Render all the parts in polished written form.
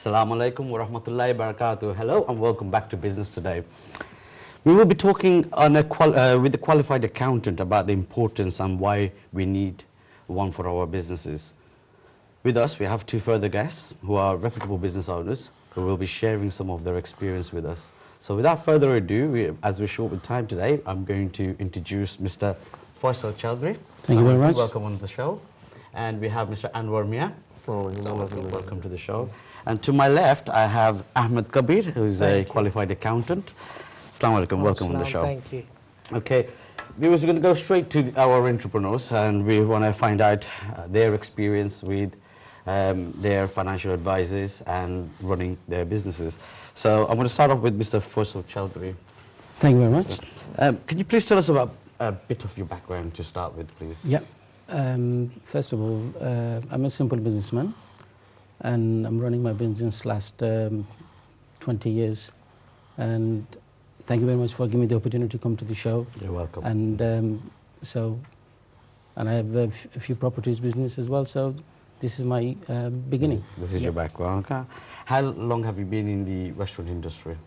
Assalamu alaikum wa rahmatullahi wa barakatuh. Hello and welcome back to Business Today. We will be talking on with a qualified accountant about the importance and why we need one for our businesses. With us, we have two further guests who are reputable business owners who will be sharing some of their experience with us. So without further ado, as we're short with time today, I'm going to introduce Mr. Faisal Chowdhury. Thank you very much. Welcome on the show. And we have Mr. Anwar Mia. Welcome to the show. And to my left, I have Ahmed Kabir, who is a qualified accountant. Assalamu alaikum, welcome on the show. Thank you. Okay, we were going to go straight to our entrepreneurs, and we want to find out their experience with their financial advisors and running their businesses. So I'm going to start off with Mr. Faisal Chowdhury. Thank you very much. Can you please tell us about a bit of your background to start with, please? Yeah. First of all, I'm a simple businessman, and I'm running my business last 20 years. And thank you very much for giving me the opportunity to come to the show. You're welcome. And and I have a few properties business as well. So this is my beginning. This is your background. Okay. How long have you been in the restaurant industry?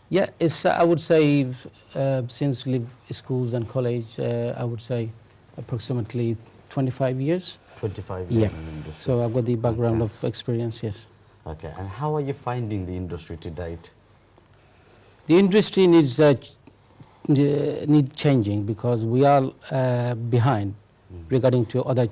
Yeah, it's I would say since leave schools and college, I would say approximately 25 years. 25 years in the industry. So I've got the background of experience, yes. Okay, and how are you finding the industry to date? The industry needs changing because we are behind regarding to other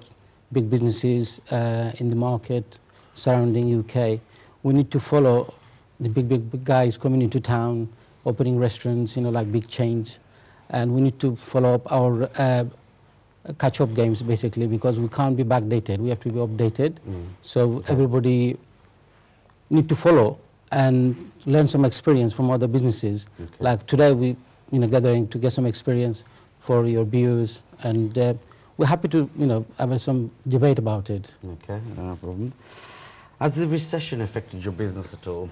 big businesses in the market surrounding UK. We need to follow the big guys coming into town, opening restaurants, like big chains, and we need to follow up our catch-up games basically because we can't be backdated. We have to be updated. So everybody need to follow and learn some experience from other businesses. Okay. Like today we gathering to get some experience for your viewers, and we're happy to have some debate about it. Okay, no problem. Has the recession affected your business at all?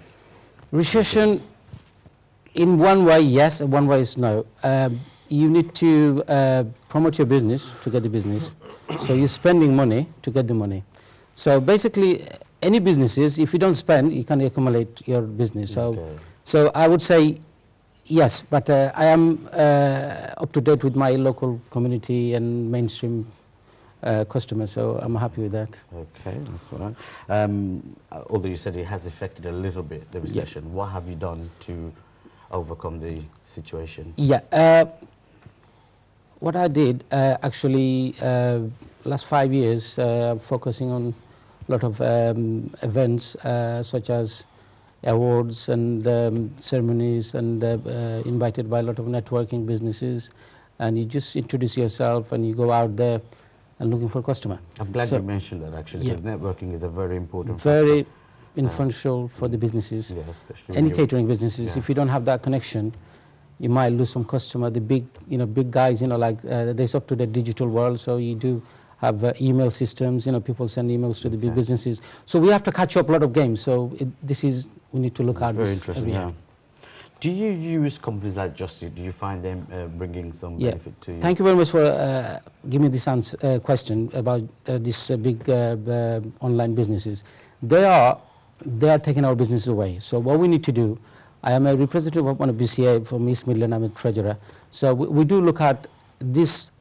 Recession, in one way yes, and one way is no. You need to promote your business to get the business. So you're spending money to get the money. So basically, any businesses, if you don't spend, you can accumulate your business. So I would say yes, but I am up to date with my local community and mainstream customers, so I'm happy with that. Okay, that's all right. Although you said it has affected a little bit, the recession, what have you done to overcome the situation? Yeah, what I did actually last 5 years, focusing on a lot of events such as awards and ceremonies, and invited by a lot of networking businesses, and you just introduce yourself and you go out there and looking for a customer. I'm glad you mentioned that actually, because networking is a very important very influential for the businesses. Yeah, especially any catering businesses. If you don't have that connection, you might lose some customer. The big guys, like there's up to the digital world, so you do have email systems. People send emails to the big businesses. So we have to catch up a lot of games. So we need to look at very this. Interesting. Yeah. Do you use companies like Just Eat? Do you find them bringing some benefit to you? Thank you very much for giving me this question about these big online businesses. They are taking our business away. So what we need to do, I am a representative of one of BCA from East Midland. I'm a treasurer. So we do look at these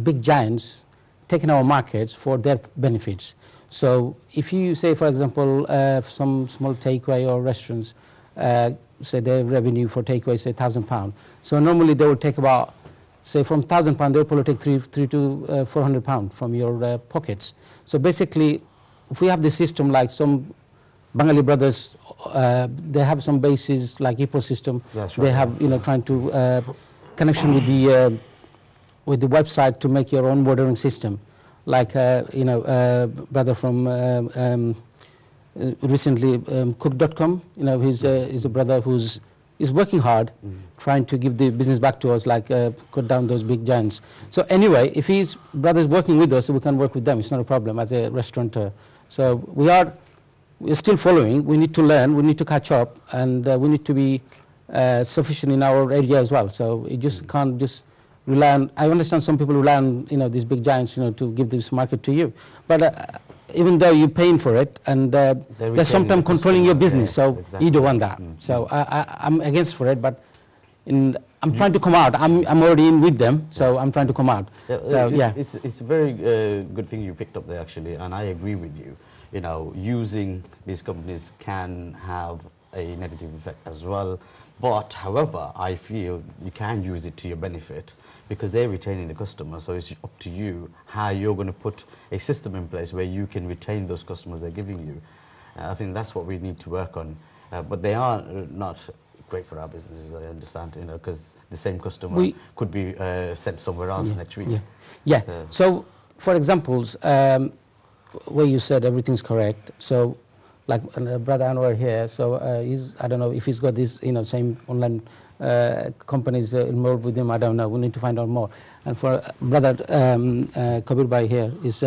big giants taking our markets for their benefits. So if you say, for example, some small takeaway or restaurants, say their revenue for takeaway, say £1,000. So normally they will take about, say from £1,000, they'll probably take £300 to £400 from your pockets. So basically, if we have the system like some Bangali brothers, they have some bases like ecosystem. Right. They have, trying to connection with the website to make your own ordering system. Like, brother from recently cook.com, he's a brother who's working hard, trying to give the business back to us, like cut down those big giants. So anyway, if his brother's working with us, we can work with them. It's not a problem as a restaurateur. So we're still following. We need to learn. We need to catch up, and we need to be sufficient in our area as well. So you just can't just rely on. I understand some people rely on these big giants to give this market to you, but even though you're paying for it, and they're retaining sometimes the controlling your customer. business, Yeah, so exactly. you don't want that. So I'm against for it, but I'm trying to come out. I'm already in with them, so I'm trying to come out. Yeah, So it's a very good thing you picked up there, actually, and I agree with you. You know, using these companies can have a negative effect as well. But, however, I feel you can use it to your benefit because they're retaining the customer. So it's up to you how you're going to put a system in place where you can retain those customers they're giving you. I think that's what we need to work on. But they are not great for our businesses, I understand, you know, because the same customer could be sent somewhere else next week. Yeah. So, for examples, where you said everything's correct. So, like Brother Anwar here, so I don't know if he's got this, you know, same online companies involved with him. I don't know. We need to find out more. And for Brother Kabir Bhai here, is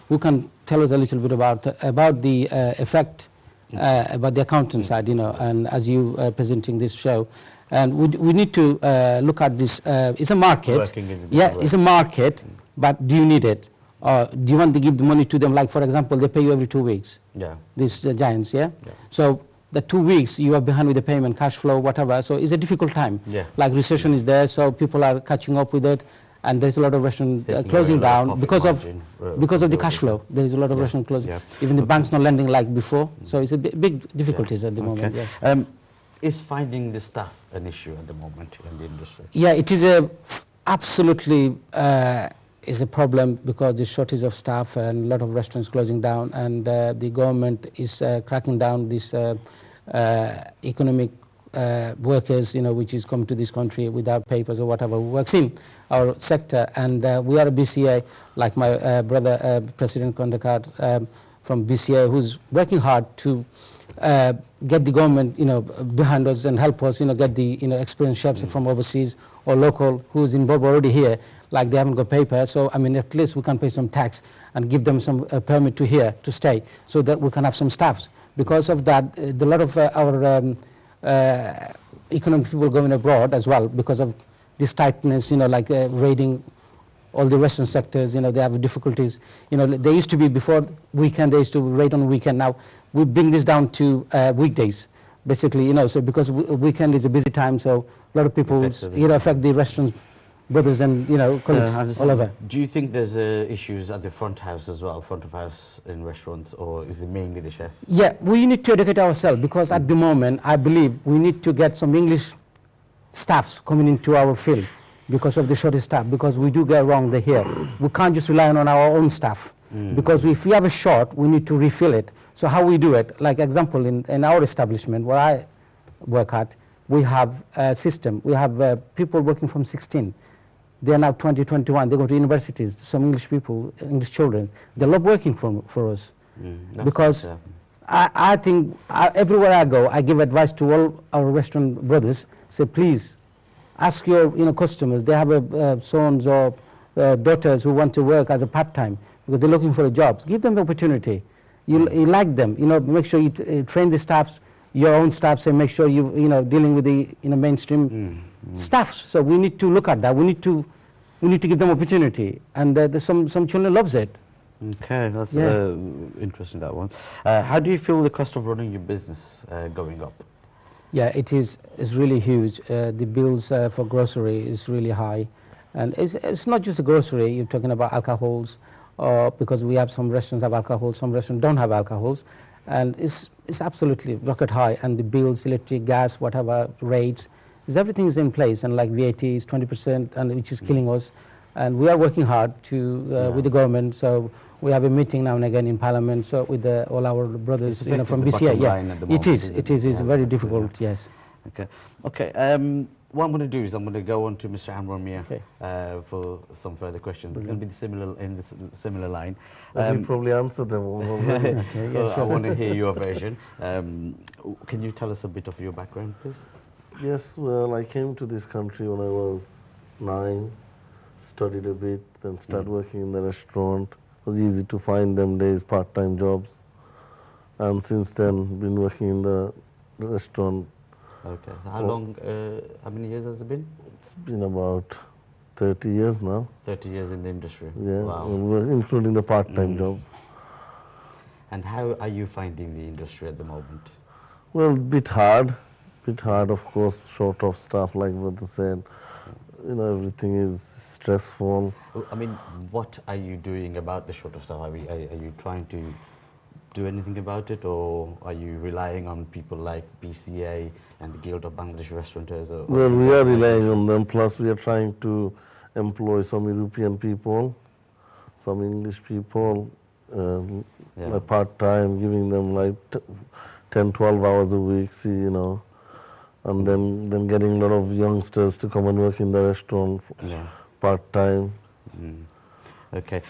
who can tell us a little bit about the effect about the accountant side, you know, and as you presenting this show, and we need to look at this. It's a market. It's a market, but do you need it? Or do you want to give the money to them? Like, for example, they pay you every 2 weeks. Yeah. These giants, yeah? So the 2 weeks you are behind with the payment, cash flow, whatever. So it's a difficult time. Yeah. Like recession is there, so people are catching up with it, and there's a lot of restaurants closing down because of the cash flow. There is a lot of restaurants closing. Even the banks not lending like before. So it's a big difficulties at the moment. Yes. Is finding the staff an issue at the moment in the industry? Yeah, it is absolutely. Is a problem because the shortage of staff and a lot of restaurants closing down, and the government is cracking down this economic workers, you know, which is coming to this country without papers or whatever, who works in our sector. And we are a BCA, like my brother, President Kondakar from BCA, who's working hard to get the government, you know, behind us and help us, you know, get the, you know, experienced chefs from overseas or local who's involved already here, like they haven't got paper. So, I mean, at least we can pay some tax and give them some permit to here, to stay, so that we can have some staffs. Because of that, a lot of our economic people going abroad as well, because of this tightness, you know, like raiding all the Western sectors, you know, they have difficulties. You know, they used to be before weekend, they used to raid on weekend. Now we bring this down to weekdays, basically, you know, so because weekend is a busy time, so a lot of people, you know, affect the restaurants, brothers and, you know, colleagues all over. Do you think there's issues at the front house as well, front of house in restaurants, or is it mainly the chef? Yeah, we need to educate ourselves, because at the moment, I believe we need to get some English staffs coming into our field, because of the shortage staff, because we do get wrong there here. We can't just rely on our own staff, because if we have a short, we need to refill it. So how we do it, like example, in our establishment where I work at, we have a system. We have people working from 16. They are now 20, 21. They go to universities, some English people, English children. They love working for us. Because I think everywhere I go, I give advice to all our restaurant brothers, say, please, ask your, you know, customers. They have sons or daughters who want to work as a part-time because they're looking for a job. Give them the opportunity. You like them, you know. Make sure you train the staffs, your own staffs, and make sure you know, dealing with the, you know, mainstream staffs. So we need to look at that. We need to give them opportunity, and some children loves it. Okay, that's interesting, that one. How do you feel the cost of running your business going up? Yeah, it's really huge. The bills for grocery is really high, and it's not just a grocery. You're talking about alcohols, because we have some restaurants have alcohol, some restaurants don't have alcohols, and it's absolutely rocket high. And the bills, electric, gas, whatever rates, everything is in place. And like VAT is 20%, and which is killing us. And we are working hard to with the government. So we have a meeting now and again in Parliament. So with all our brothers, you know, from BCA. Yeah, it is. It's very difficult. Yes. Okay. What I'm going to do is I'm going to go on to Mr. Anwar Mia for some further questions. It's going to be similar line. You probably answered them all already. I want to hear your version. Can you tell us a bit of your background, please? Yes, well, I came to this country when I was 9, studied a bit, then started working in the restaurant. It was easy to find them days, part-time jobs. And since then, been working in the restaurant. Okay. How many years has it been? It's been about 30 years now. 30 years in the industry. Yeah, wow. Including the part-time jobs. And how are you finding the industry at the moment? Well, bit hard, of course, short of staff, like what they said. You know, everything is stressful. I mean, what are you doing about the short of staff? Are you trying to do anything about it, or are you relying on people like BCA and the Guild of Bangladesh Restaurateurs? Well, we are relying on them, plus we are trying to employ some European people, some English people, like part-time, giving them like 10, 12 hours a week, see, you know, and then getting a lot of youngsters to come and work in the restaurant part-time. Okay.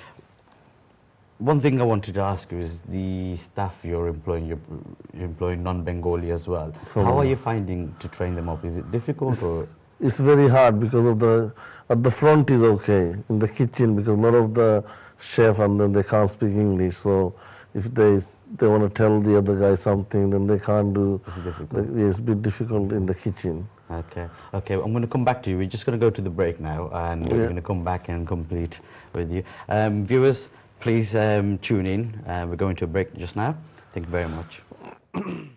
One thing I wanted to ask you is the staff you're employing non-Bengali as well. How are you finding to train them up? Is it difficult or? It's very hard because of at the front is okay, in the kitchen, because a lot of the chef and then they can't speak English, so if they want to tell the other guy something, then they can't do. It's difficult. It's a bit difficult in the kitchen. Okay, I'm going to come back to you. We're just going to go to the break now, and we're going to come back and complete with you. Viewers, please tune in. We're going to a break just now. Thank you very much.